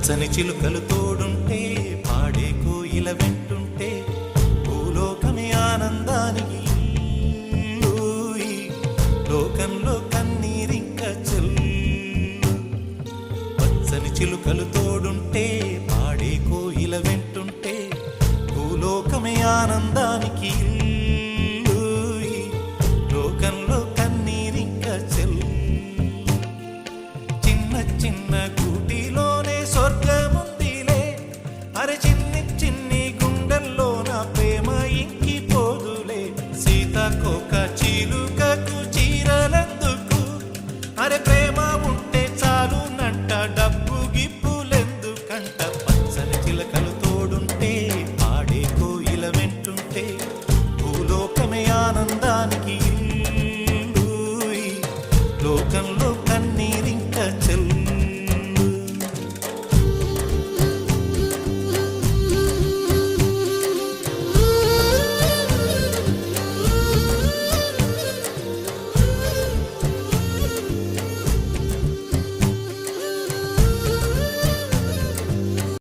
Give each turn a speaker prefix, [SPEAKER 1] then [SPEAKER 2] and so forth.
[SPEAKER 1] పచ్చని చిలుకలు తోడుంటే పాడే కోయిల వెంటుంటే భూలోకమే ఆనందానికి ఊయి, లోకంలో కన్నీరింక చెల్లు. పచ్చని చిలుకలు తోడుంటే పాడే కోయిల వెంటుంటే భూలోకమే ఆనందానికి ఊయి, లోకంలో కన్నీరింక చెల్లు. చిన్న చిన్న గూటిలోనే స్వర్గముందిలే, అరే చిన్ని చిన్ని గుండెల్లో నా ప్రేమ ఇంకిపోదులే. సీతాకోక చిలుకకు చీరలందుకు, అరే ప్రేమ ఉంటే చాలునంట, డబ్బు గిప్పులెందుకంట. పచ్చని చిలకలు తోడుంటే పాడే కోయిల వెంటుంటే భూలోకమే ఆనందానికి ఊయి, లోకంలో